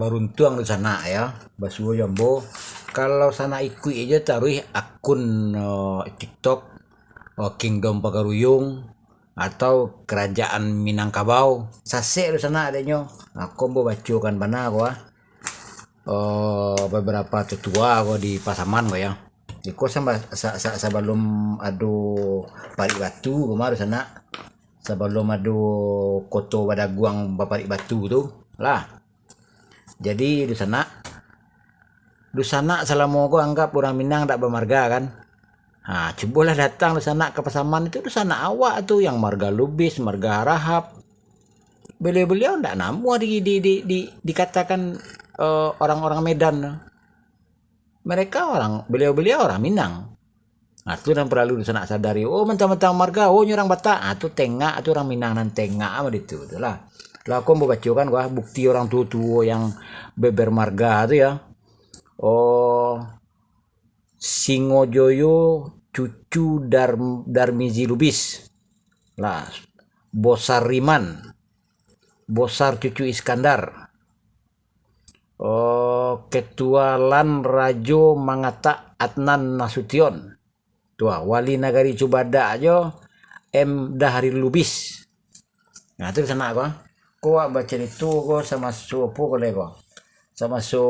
beruntung di sana ya basuh jambo. Kalau sana ikut aja taruh akun TikTok Kingdom Pagaruyung atau Kerajaan Minangkabau. Sase di sana adanya. Aku mau bacakan bana gua. Beberapa tetua gua di Pasaman gua ya. Iko sebelum adu Parik Batu kemarin sana. Sebelum adu Koto Badaguang Parik Batu tuh lah. Jadi di sana selama gua anggap orang Minang tak bermarga kan. Nah, cobalah datang di sana ke Pasaman itu di sana awak tuh yang marga Lubis, marga Harahap. Beliau-beliau ndak namu dikatakan orang-orang Medan. Beliau-beliau orang Minang. Nah, itu yang perlu di sana sadari. Oh, mentang-mentang marga, oh nyerang Batak. Ah, itu tengah, itu orang Minang nan tengah apa itu lah. Lah aku mau bacakan gua bukti orang tua-tua yang beber marga itu ya. Oh, Singojoyo cucu Darmizi Lubis. Lah, Bosar Riman. Bosar cucu Iskandar. Oh, Ketua Lan Rajo Mangata Adnan Nasution. Tua Wali Nagari Cubada aja M Dahari Lubis. Nah, itu sana apa? Ko baca itu ko sama su apa ko lego. Sama su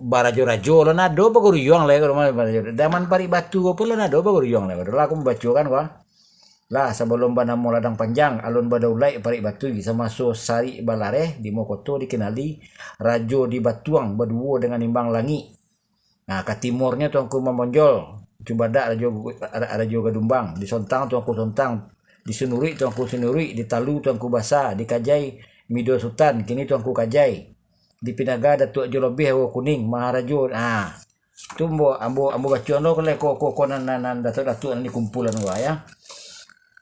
barajo-rajo lah nado baguruyong lego rumah barajo. Daman Parik Batu apa lah nado baguruyong lego. Lah aku membacakan ko. Lah sebelum banamo ladang panjang alun badaulai Parik Batu sama su Sari Balare di Mokoto dikenali Rajo di Batuang berdua dengan Imbang Langi. Nah, ke timurnya Tuanku Memonjol. Cubada Rajo Gadumbang, di Sontang Tuanku Sontang, di Senuri Tuanku Senuri, di Talu Tuanku Basa, di Kajai Mido Sultan, kini Tuanku Kajai, di Pinaga Datuk Jolobeh Hawa Kuning, Maharajo. Nah, itu ambo baca no ko nan datuk nan kumpulan gua ya.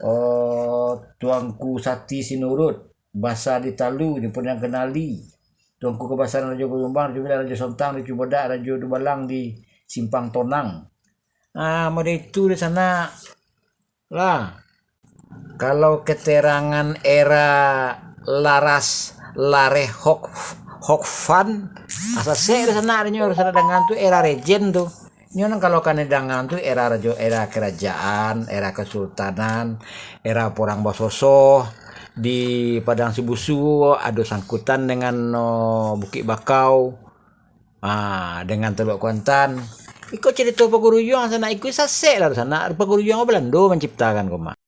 Oh, Tuanku Sati Sinurut, Basa di Talu, di Pundang Kenali, Tuanku Kebasaran Rajo Gadumbang, di Rajo Sontang, di Cubada Rajo Dubalang, di Simpang Tonang. Ah, mode itu di sana lah. Kalau keterangan era Laras Lare Hokfan, asal saya di sana ada nyuruh dengan tuh era regen tuh. Nyono kalau kan dengan tuh era kerajaan, era kesultanan, era Porang Basoso di Padang Sibusu ada sangkutan dengan Bukit Bakau, dengan Teluk Kuantan. Ikut cerita paguruyong sana ikut sase lah sana paguruyong Belanda menciptakan koma.